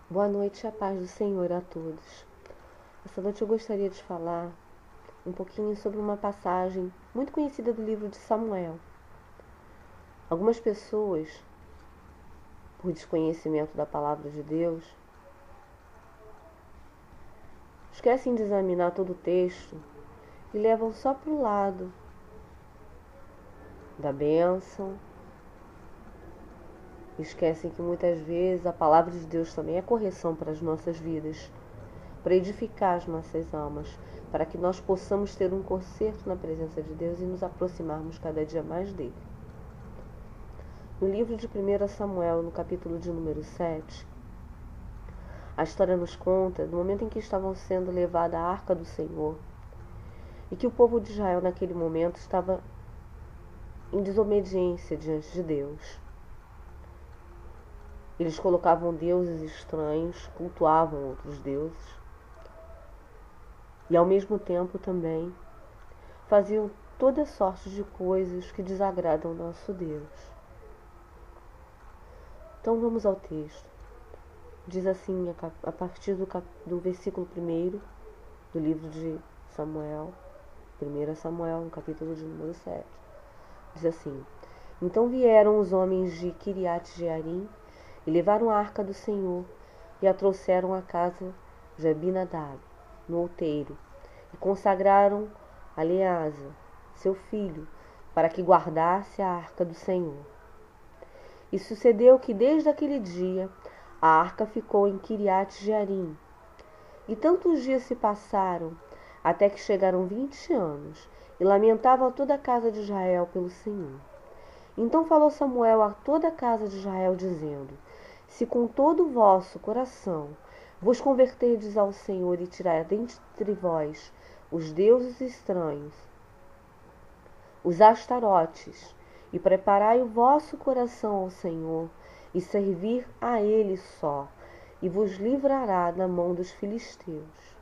Boa noite e a paz do Senhor a todos. Essa noite eu gostaria de falar um pouquinho sobre uma passagem muito conhecida do livro de Samuel. Algumas pessoas, por desconhecimento da palavra de Deus, esquecem de examinar todo o texto e levam só para o lado da bênção. Esquecem que muitas vezes a palavra de Deus também é correção para as nossas vidas, para edificar as nossas almas, para que nós possamos ter um conserto na presença de Deus e nos aproximarmos cada dia mais dele. No livro de 1 Samuel, no capítulo de número 7, a história nos conta do momento em que estavam sendo levada a arca do Senhor e que o povo de Israel naquele momento estava em desobediência diante de Deus. Eles colocavam deuses estranhos, cultuavam outros deuses e ao mesmo tempo também faziam toda sorte de coisas que desagradam ao nosso Deus. Então vamos ao texto. Diz assim, a partir do versículo 1 do livro de Samuel, 1 Samuel, no capítulo de número 7. Diz assim: Então vieram os homens de Quiriate-Jearim e levaram a arca do Senhor e a trouxeram à casa de Abinadab, no outeiro, e consagraram a Eleazar, seu filho, para que guardasse a arca do Senhor. E sucedeu que desde aquele dia a arca ficou em Quiriate-Jearim. E tantos dias se passaram, até que chegaram 20 anos, e lamentavam toda a casa de Israel pelo Senhor. Então falou Samuel a toda a casa de Israel, dizendo: Se com todo o vosso coração vos converterdes ao Senhor e tirar dentre vós os deuses estranhos, os astarotes, e preparai o vosso coração ao Senhor, e servir a Ele só, e vos livrará da mão dos filisteus.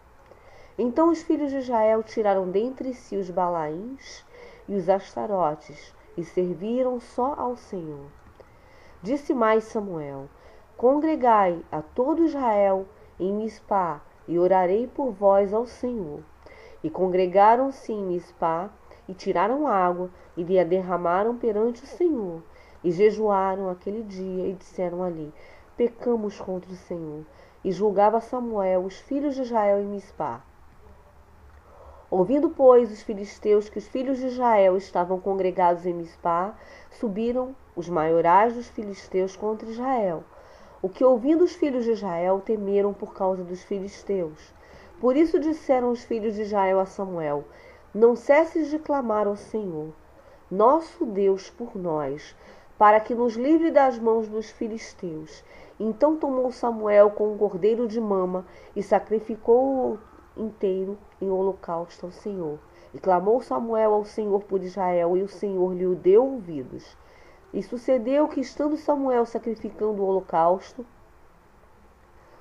Então os filhos de Israel tiraram dentre si os Balaíns e os Astarotes, e serviram só ao Senhor. Disse mais Samuel: Congregai a todo Israel em Mispá, e orarei por vós ao Senhor. E congregaram-se em Mispá, e tiraram água, e lhe a derramaram perante o Senhor. E jejuaram aquele dia, e disseram ali: Pecamos contra o Senhor. E julgava Samuel os filhos de Israel em Mispá. Ouvindo, pois, os filisteus que os filhos de Israel estavam congregados em Mispá, subiram os maiorais dos filisteus contra Israel. O que, ouvindo os filhos de Israel, temeram por causa dos filisteus. Por isso disseram os filhos de Israel a Samuel: Não cesses de clamar ao Senhor, nosso Deus, por nós, para que nos livre das mãos dos filisteus. Então tomou Samuel com um cordeiro de mama e sacrificou-o inteiro em holocausto ao Senhor. E clamou Samuel ao Senhor por Israel, e o Senhor lhe deu ouvidos. E sucedeu que, estando Samuel sacrificando o holocausto,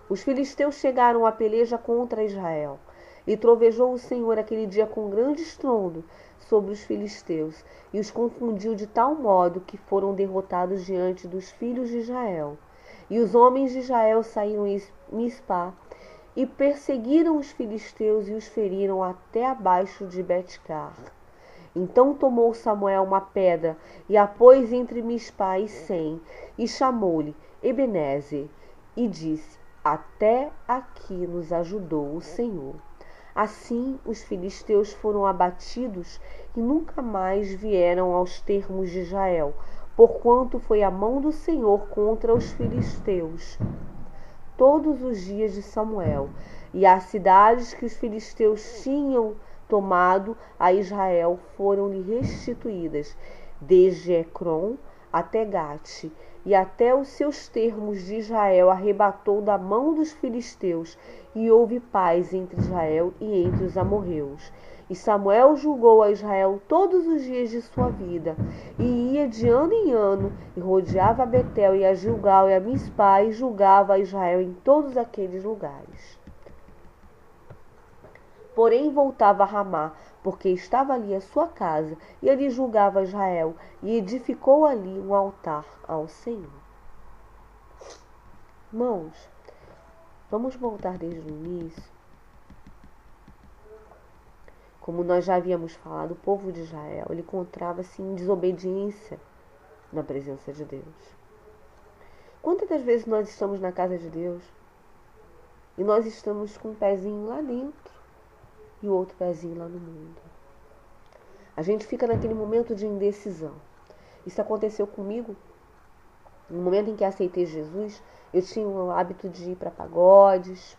os filisteus chegaram à peleja contra Israel. E trovejou o Senhor aquele dia com grande estrondo sobre os filisteus, e os confundiu de tal modo que foram derrotados diante dos filhos de Israel. E os homens de Israel saíram em Mispá, e perseguiram os filisteus e os feriram até abaixo de Betcar. Então tomou Samuel uma pedra e a pôs entre Mispá e Sem, e chamou-lhe Ebenezer, e disse: Até aqui nos ajudou o Senhor. Assim os filisteus foram abatidos e nunca mais vieram aos termos de Israel, porquanto foi a mão do Senhor contra os filisteus todos os dias de Samuel, e as cidades que os filisteus tinham tomado a Israel foram-lhe restituídas, desde Ecrom até Gate, e até os seus termos de Israel arrebatou da mão dos filisteus, e houve paz entre Israel e entre os amorreus. E Samuel julgou a Israel todos os dias de sua vida, e ia de ano em ano, e rodeava a Betel e a Gilgal e a Mispá, e julgava a Israel em todos aqueles lugares. Porém voltava a Ramá, porque estava ali a sua casa, e ali julgava Israel, e edificou ali um altar ao Senhor. Irmãos, Vamos voltar desde o início. Como nós já havíamos falado, o povo de Israel, ele encontrava-se em desobediência na presença de Deus. Quantas das vezes nós estamos na casa de Deus e nós estamos com um pezinho lá dentro e o outro pezinho lá no mundo? A gente fica naquele momento de indecisão. Isso aconteceu comigo. No momento em que aceitei Jesus, eu tinha o hábito de ir para pagodes,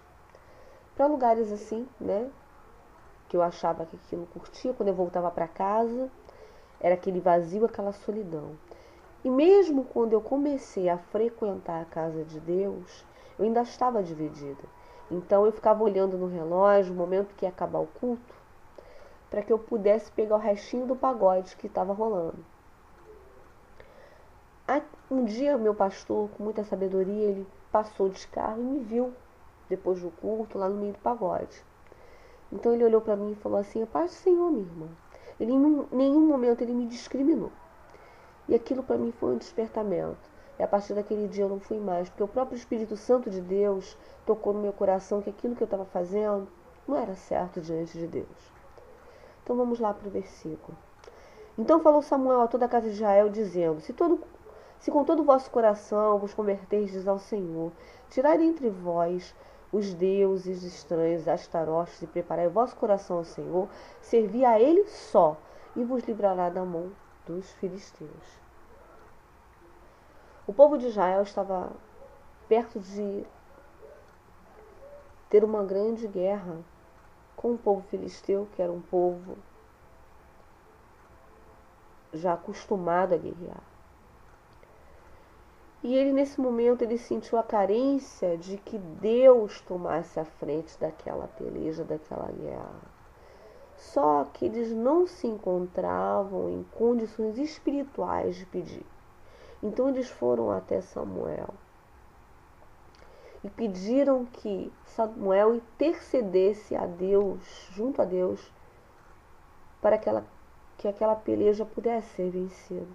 para lugares assim, né? Que eu achava que aquilo curtia. Quando eu voltava para casa, era aquele vazio, aquela solidão. E mesmo quando eu comecei a frequentar a casa de Deus, eu ainda estava dividida. Então eu ficava olhando no relógio, o momento que ia acabar o culto, para que eu pudesse pegar o restinho do pagode que estava rolando. Um dia meu pastor, com muita sabedoria, ele passou de carro e me viu depois do culto, lá no meio do pagode. Então ele olhou para mim e falou assim: "A paz do Senhor, minha irmã." Ele em nenhum momento ele me discriminou. E aquilo para mim foi um despertamento. E a partir daquele dia eu não fui mais, porque o próprio Espírito Santo de Deus tocou no meu coração que aquilo que eu estava fazendo não era certo diante de Deus. Então vamos lá para o versículo. Então falou Samuel a toda a casa de Israel, dizendo: Se com todo o vosso coração vos converterdes ao Senhor, tirai dentre vós os deuses estranhos, Astarotes, e preparai o vosso coração ao Senhor, servi a Ele só, e vos livrará da mão dos filisteus. O povo de Israel estava perto de ter uma grande guerra com o povo filisteu, que era um povo já acostumado a guerrear. E ele, nesse momento, ele sentiu a carência de que Deus tomasse a frente daquela peleja, daquela guerra. Só que eles não se encontravam em condições espirituais de pedir. Então eles foram até Samuel e pediram que Samuel intercedesse a Deus, junto a Deus, para que aquela peleja pudesse ser vencida.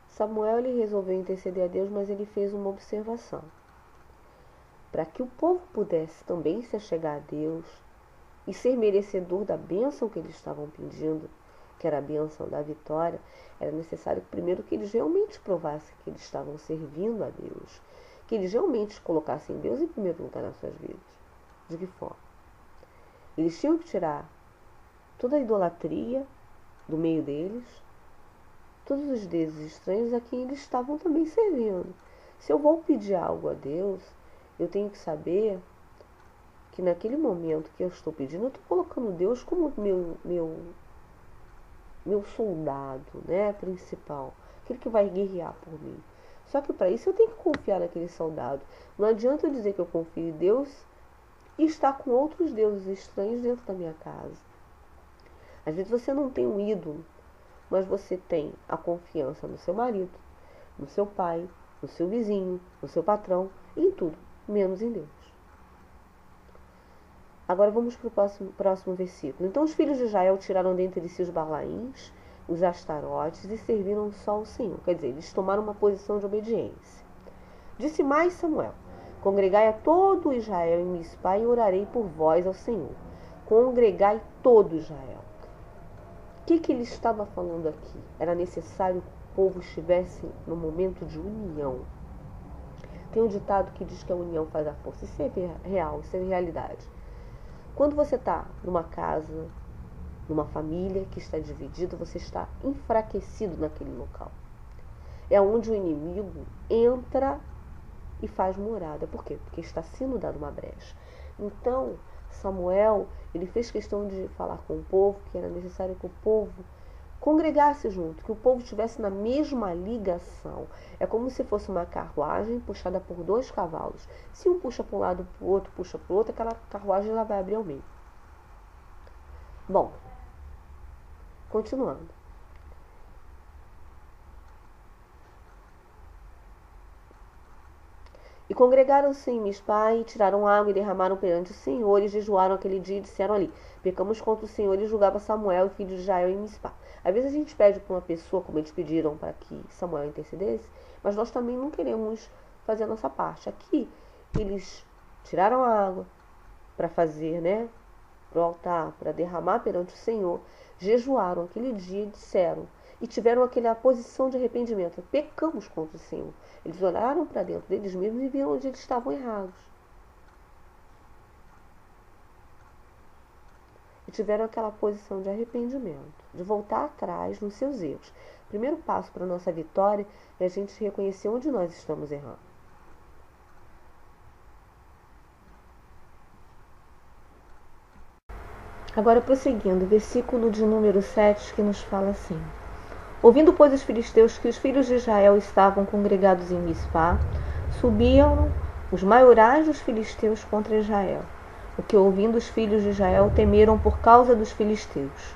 Samuel ele resolveu interceder a Deus, mas ele fez uma observação. Para que o povo pudesse também se achegar a Deus e ser merecedor da bênção que eles estavam pedindo, que era a bênção da vitória, era necessário primeiro que eles realmente provassem que eles estavam servindo a Deus, que eles realmente colocassem Deus em primeiro lugar nas suas vidas. De que forma? Eles tinham que tirar toda a idolatria do meio deles, todos os deuses estranhos a quem eles estavam também servindo. Se eu vou pedir algo a Deus, eu tenho que saber que naquele momento que eu estou pedindo, eu estou colocando Deus como meu soldado, né, principal, aquele que vai guerrear por mim. Só que para isso eu tenho que confiar naquele soldado. Não adianta eu dizer que eu confio em Deus e estar com outros deuses estranhos dentro da minha casa. Às vezes você não tem um ídolo, mas você tem a confiança no seu marido, no seu pai, no seu vizinho, no seu patrão, em tudo, menos em Deus. Agora vamos para o próximo versículo. Então os filhos de Israel tiraram dentre si os Balaíns, os Astarotes, e serviram só ao Senhor. Quer dizer, eles tomaram uma posição de obediência. Disse mais Samuel: Congregai a todo Israel em Mispa e orarei por vós ao Senhor. Congregai todo Israel. O que ele estava falando aqui? Era necessário que o povo estivesse no momento de união. Tem um ditado que diz que a união faz a força. Isso é real, isso é realidade. Quando você está numa casa, numa família que está dividida, você está enfraquecido naquele local. É onde o inimigo entra e faz morada. Por quê? Porque está sendo dado uma brecha. Então, Samuel, ele fez questão de falar com o povo que era necessário que o povo congregasse junto, que o povo estivesse na mesma ligação. É como se fosse uma carruagem puxada por dois cavalos. Se um puxa para um lado, para o outro puxa para o outro, aquela carruagem ela vai abrir ao meio. Bom, continuando. E congregaram-se em Mispá e tiraram água e derramaram perante o Senhor e jejuaram aquele dia e disseram ali: pecamos contra o Senhor. E julgava Samuel, filho de Israel, em Mispá. Às vezes a gente pede para uma pessoa, como eles pediram para que Samuel intercedesse, mas nós também não queremos fazer a nossa parte. Aqui eles tiraram a água para fazer, né, para o altar, para derramar perante o Senhor, jejuaram aquele dia e disseram, e tiveram aquela posição de arrependimento: pecamos contra o Senhor. Eles olharam para dentro deles mesmos e viram onde eles estavam errados. E tiveram aquela posição de arrependimento, de voltar atrás nos seus erros. O primeiro passo para a nossa vitória é a gente reconhecer onde nós estamos errando. Agora, prosseguindo, versículo de número 7, que nos fala assim: ouvindo, pois, os filisteus que os filhos de Israel estavam congregados em Mispá, subiam os maiorais dos filisteus contra Israel. O que, ouvindo os filhos de Israel, temeram por causa dos filisteus.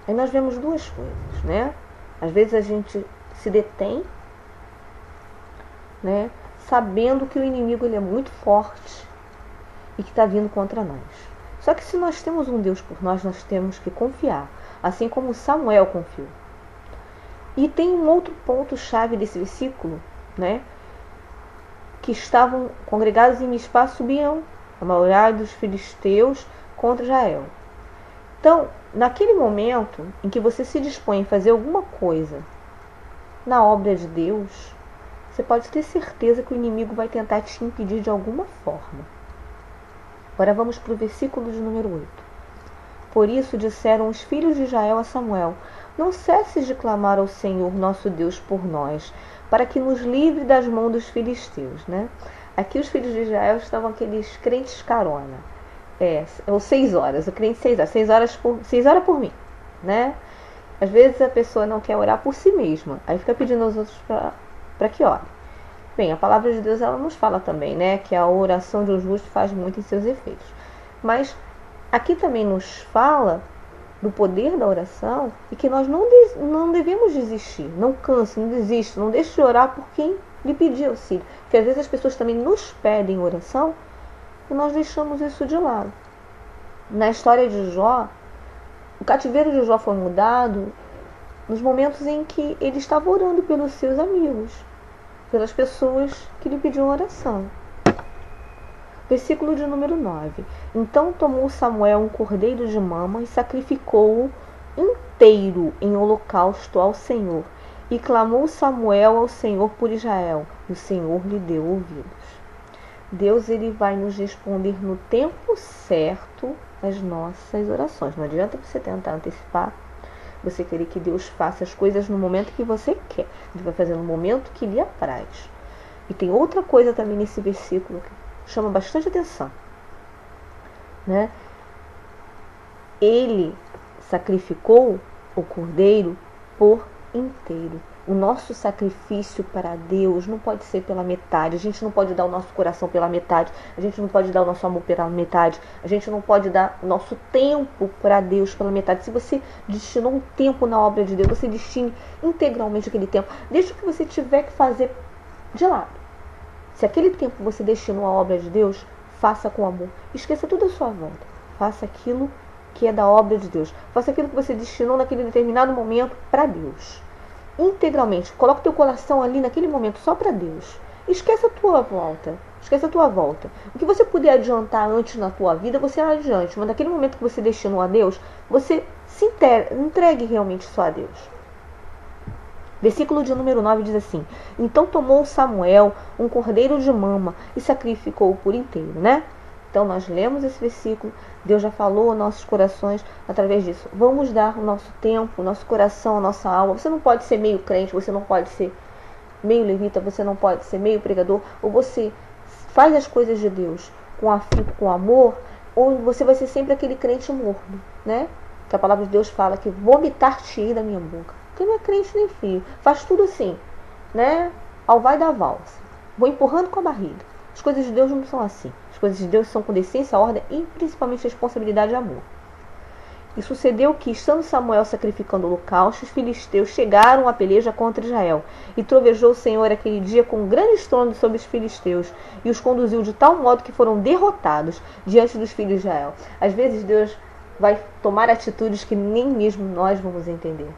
Aí nós vemos duas coisas, né? Às vezes a gente se detém, né, sabendo que o inimigo ele é muito forte e que está vindo contra nós. Só que se nós temos um Deus por nós, nós temos que confiar, assim como Samuel confiou. E tem um outro ponto-chave desse versículo, né? Que estavam congregados em Mispá, subiam a maioria dos filisteus contra Israel. Então, naquele momento em que você se dispõe a fazer alguma coisa na obra de Deus, você pode ter certeza que o inimigo vai tentar te impedir de alguma forma. Agora vamos para o versículo de número 8. Por isso disseram os filhos de Israel a Samuel: não cesses de clamar ao Senhor nosso Deus por nós, para que nos livre das mãos dos filisteus, né? Aqui os filhos de Israel estavam aqueles crentes carona. Ou 6 horas, o crente 6 horas, 6 horas por mim, né? Às vezes a pessoa não quer orar por si mesma, aí fica pedindo aos outros para que ore. Bem, a palavra de Deus ela nos fala também, né, que a oração de um justo faz muito em seus efeitos. Mas aqui também nos fala do poder da oração e que nós não devemos desistir. Não canse, não desista, não deixe de orar por quem lhe pedir auxílio. Porque às vezes as pessoas também nos pedem oração e nós deixamos isso de lado. Na história de Jó, o cativeiro de Jó foi mudado nos momentos em que ele estava orando pelos seus amigos, pelas pessoas que lhe pediam oração. Versículo de número 9. Então tomou Samuel um cordeiro de mama e sacrificou-o inteiro em holocausto ao Senhor. E clamou Samuel ao Senhor por Israel, e o Senhor lhe deu ouvidos. Deus ele vai nos responder no tempo certo as nossas orações. Não adianta você tentar antecipar, você querer que Deus faça as coisas no momento que você quer. Ele vai fazer no momento que lhe apraz. E tem outra coisa também nesse versículo que chama bastante atenção, né? Ele sacrificou o cordeiro por inteiro. O nosso sacrifício para Deus não pode ser pela metade. A gente não pode dar o nosso coração pela metade. A gente não pode dar o nosso amor pela metade. A gente não pode dar o nosso tempo para Deus pela metade. Se você destinou um tempo na obra de Deus, você destine integralmente aquele tempo. Deixa o que você tiver que fazer de lado. Se aquele tempo você destinou à obra de Deus, faça com amor. Esqueça tudo à sua volta. Faça aquilo que é da obra de Deus. Faça aquilo que você destinou naquele determinado momento para Deus. Integralmente. Coloque teu coração ali naquele momento só para Deus. Esqueça a tua volta. Esqueça a tua volta. O que você puder adiantar antes na tua vida, você adiante. Mas naquele momento que você destinou a Deus, você se entregue realmente só a Deus. Versículo de número 9 diz assim: então tomou Samuel um cordeiro de mama e sacrificou-o por inteiro, né? Então nós lemos esse versículo, Deus já falou aos nossos corações através disso. Vamos dar o nosso tempo, o nosso coração, a nossa alma. Você não pode ser meio crente, você não pode ser meio levita, você não pode ser meio pregador, ou você faz as coisas de Deus com afinco, com amor, ou você vai ser sempre aquele crente morno, né? Que a palavra de Deus fala que vomitar-te-ei da minha boca. Porque não é crente nem filho, faz tudo assim, né? Ao vai da valsa, vou empurrando com a barriga. As coisas de Deus não são assim. As coisas de Deus são com decência, ordem e principalmente responsabilidade e amor. E sucedeu que, estando Samuel sacrificando holocausto, os filisteus chegaram à peleja contra Israel. E trovejou o Senhor aquele dia com um grande estrondo sobre os filisteus, e os conduziu de tal modo que foram derrotados diante dos filhos de Israel. Às vezes Deus vai tomar atitudes que nem mesmo nós vamos entender.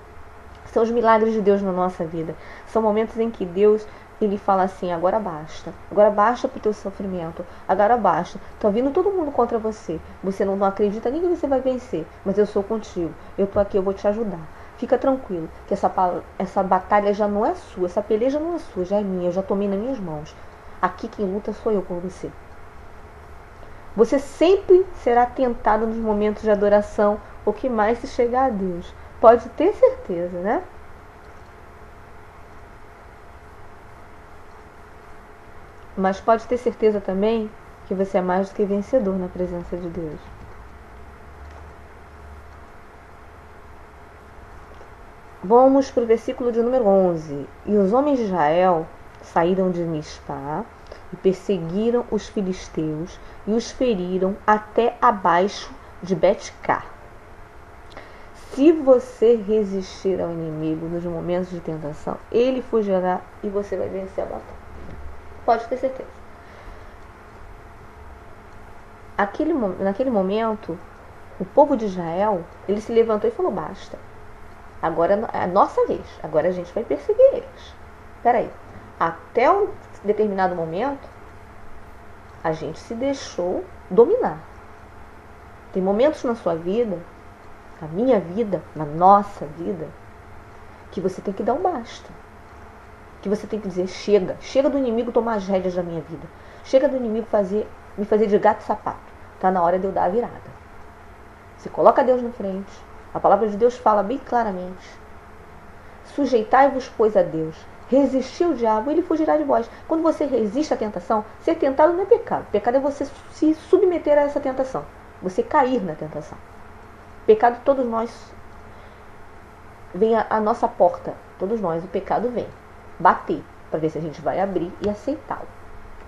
São os milagres de Deus na nossa vida. São momentos em que Deus, ele fala assim: agora basta pro teu sofrimento, agora basta, tá vindo todo mundo contra você, você não acredita nem que você vai vencer, mas eu sou contigo, eu tô aqui, eu vou te ajudar, fica tranquilo, que essa batalha já não é sua, essa peleja não é sua, já é minha, eu já tomei nas minhas mãos, aqui quem luta sou eu por você. Você sempre será tentado nos momentos de adoração, o que mais se chegar a Deus, pode ter certeza, né? Mas pode ter certeza também que você é mais do que vencedor na presença de Deus. Vamos para o versículo de número 11. E os homens de Israel saíram de Mispá e perseguiram os filisteus e os feriram até abaixo de Bet-Cá. Se você resistir ao inimigo nos momentos de tentação, ele fugirá e você vai vencer a batalha. Pode ter certeza. Naquele momento, o povo de Israel, ele se levantou e falou: basta. Agora é a nossa vez. Agora a gente vai perseguir eles. Peraí. Até um determinado momento, a gente se deixou dominar. Tem momentos na sua vida, na minha vida, na nossa vida, que você tem que dar um basta. Que você tem que dizer: chega do inimigo tomar as rédeas da minha vida, chega do inimigo me fazer de gato e sapato, tá na hora de eu dar a virada. Você coloca Deus na frente, a palavra de Deus fala bem claramente: sujeitai-vos, pois, a Deus, resistir ao diabo, ele fugirá de vós. Quando você resiste à tentação, ser tentado não é pecado, pecado é você se submeter a essa tentação, você cair na tentação. Pecado, todos nós, vem à nossa porta, todos nós, o pecado vem bater, para ver se a gente vai abrir e aceitá-lo.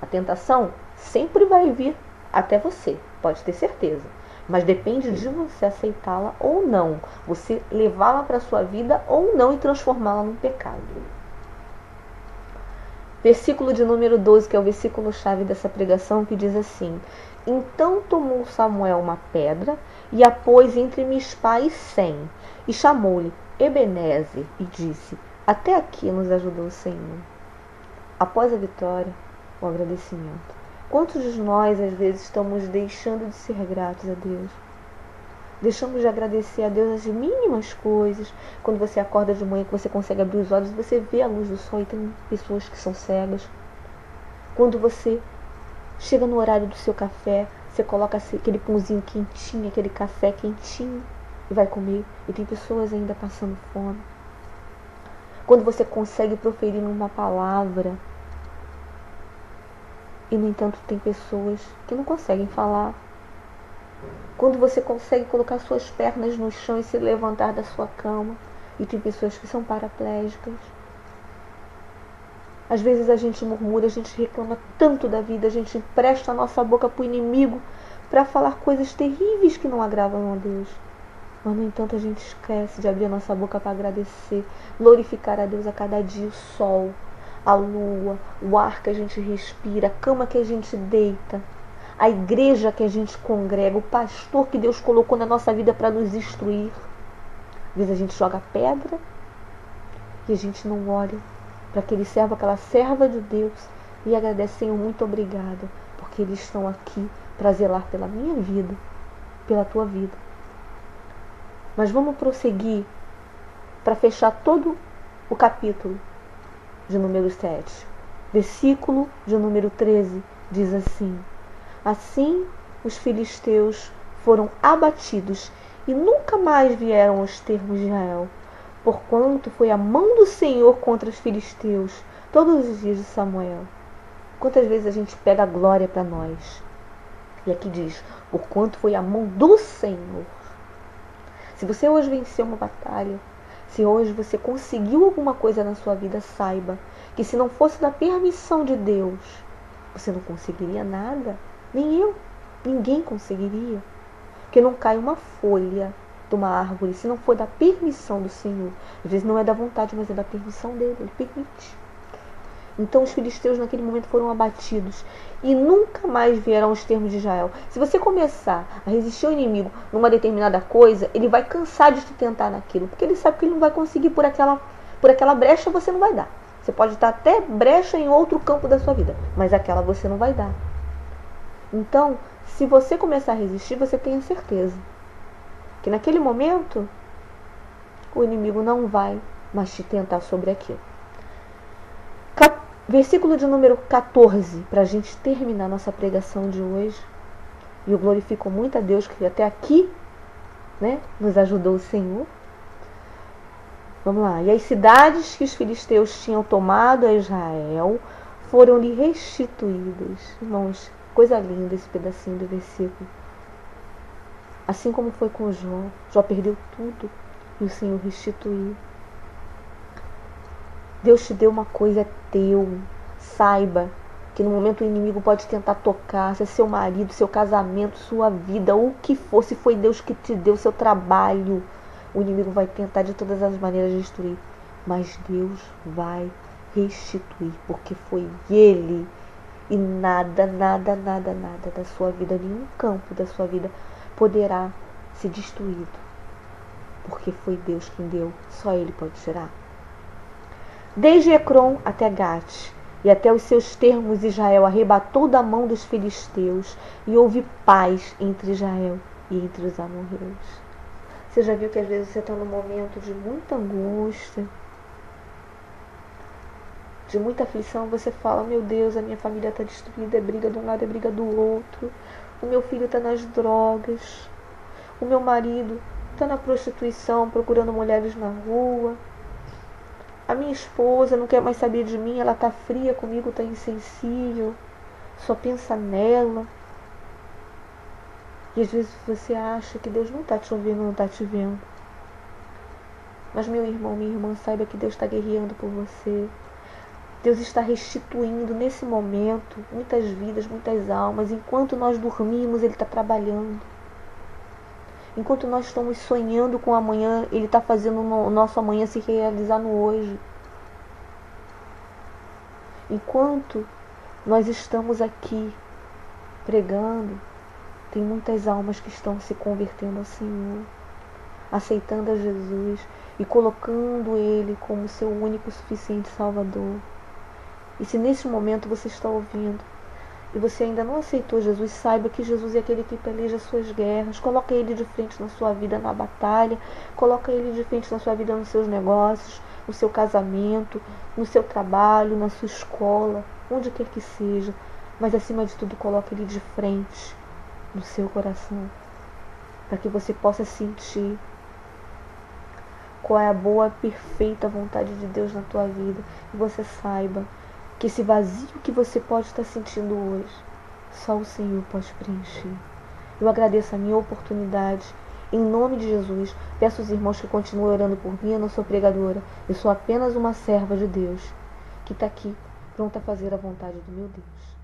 A tentação sempre vai vir até você, pode ter certeza, mas depende de você aceitá-la ou não, você levá-la para a sua vida ou não e transformá-la num pecado. Versículo de número 12, que é o versículo chave dessa pregação, que diz assim: então tomou Samuel uma pedra e a pôs entre Mispá e Sem, e chamou-lhe Ebenezer e disse: até aqui nos ajudou o Senhor. Após a vitória, o agradecimento. Quantos de nós, às vezes, estamos deixando de ser gratos a Deus? Deixamos de agradecer a Deus as mínimas coisas. Quando você acorda de manhã, que você consegue abrir os olhos, você vê a luz do sol e tem pessoas que são cegas. Quando você chega no horário do seu café, você coloca aquele pãozinho quentinho, aquele café quentinho e vai comer. E tem pessoas ainda passando fome. Quando você consegue proferir uma palavra e, no entanto, tem pessoas que não conseguem falar. Quando você consegue colocar suas pernas no chão e se levantar da sua cama e tem pessoas que são paraplégicas. Às vezes a gente murmura, a gente reclama tanto da vida, a gente empresta a nossa boca para o inimigo para falar coisas terríveis que não agradam a Deus. Mas, no entanto, a gente esquece de abrir a nossa boca para agradecer, glorificar a Deus a cada dia, o sol, a lua, o ar que a gente respira, a cama que a gente deita, a igreja que a gente congrega, o pastor que Deus colocou na nossa vida para nos instruir. Às vezes a gente joga pedra e a gente não olha para aquele servo, aquela serva de Deus e agradece: Senhor, muito obrigada, porque eles estão aqui para zelar pela minha vida, pela tua vida. Mas vamos prosseguir para fechar todo o capítulo de número 7. Versículo de número 13 diz assim: assim os filisteus foram abatidos e nunca mais vieram aos termos de Israel, porquanto foi a mão do Senhor contra os filisteus todos os dias de Samuel. Quantas vezes a gente pega a glória para nós? E aqui diz: porquanto foi a mão do Senhor. Se você hoje venceu uma batalha, se hoje você conseguiu alguma coisa na sua vida, saiba que se não fosse da permissão de Deus, você não conseguiria nada. Nem eu, ninguém conseguiria. Porque não cai uma folha de uma árvore, se não for da permissão do Senhor. Às vezes não é da vontade, mas é da permissão dele, ele permite. Então os filisteus naquele momento foram abatidos e nunca mais vierão os termos de Israel. Se você começar a resistir ao inimigo numa determinada coisa, ele vai cansar de te tentar naquilo, porque ele sabe que ele não vai conseguir por aquela brecha, você não vai dar. Você pode estar até brecha em outro campo da sua vida, mas aquela você não vai dar. Então, se você começar a resistir, você tenha certeza que naquele momento o inimigo não vai mais te tentar sobre aquilo. Versículo de número 14, para a gente terminar nossa pregação de hoje. E eu glorifico muito a Deus que até aqui, né, nos ajudou o Senhor. Vamos lá. E as cidades que os filisteus tinham tomado a Israel foram-lhe restituídas. Irmãos, coisa linda esse pedacinho do versículo. Assim como foi com Jó. Jó perdeu tudo e o Senhor restituiu. Deus te deu uma coisa, é teu. Saiba que no momento o inimigo pode tentar tocar, se é seu marido, seu casamento, sua vida, ou o que for, se foi Deus que te deu, seu trabalho, o inimigo vai tentar de todas as maneiras destruir. Mas Deus vai restituir, porque foi Ele. E nada da sua vida, nenhum campo da sua vida poderá ser destruído. Porque foi Deus quem deu, só Ele pode tirar. Desde Ecrom até Gate, e até os seus termos Israel arrebatou da mão dos filisteus, e houve paz entre Israel e entre os amorreus. Você já viu que às vezes você está num momento de muita angústia, de muita aflição, você fala, meu Deus, a minha família está destruída, é briga de um lado, é briga do outro, o meu filho está nas drogas, o meu marido está na prostituição, procurando mulheres na rua, a minha esposa não quer mais saber de mim, ela está fria comigo, está insensível, só pensa nela. E às vezes você acha que Deus não está te ouvindo, não está te vendo. Mas meu irmão, minha irmã, saiba que Deus está guerreando por você. Deus está restituindo nesse momento muitas vidas, muitas almas. Enquanto nós dormimos, Ele está trabalhando. Enquanto nós estamos sonhando com o amanhã, Ele está fazendo o nosso amanhã se realizar no hoje. Enquanto nós estamos aqui pregando, tem muitas almas que estão se convertendo ao Senhor, aceitando a Jesus e colocando Ele como seu único e suficiente Salvador. E se nesse momento você está ouvindo e você ainda não aceitou Jesus, saiba que Jesus é aquele que peleja as suas guerras. Coloca Ele de frente na sua vida na batalha, coloca Ele de frente na sua vida nos seus negócios, no seu casamento, no seu trabalho, na sua escola, onde quer que seja. Mas acima de tudo, coloca Ele de frente no seu coração, para que você possa sentir qual é a boa, perfeita vontade de Deus na tua vida. E você saiba que esse vazio que você pode estar sentindo hoje, só o Senhor pode preencher. Eu agradeço a minha oportunidade. Em nome de Jesus, peço aos irmãos que continuem orando por mim. Eu não sou pregadora, eu sou apenas uma serva de Deus, que está aqui, pronta a fazer a vontade do meu Deus.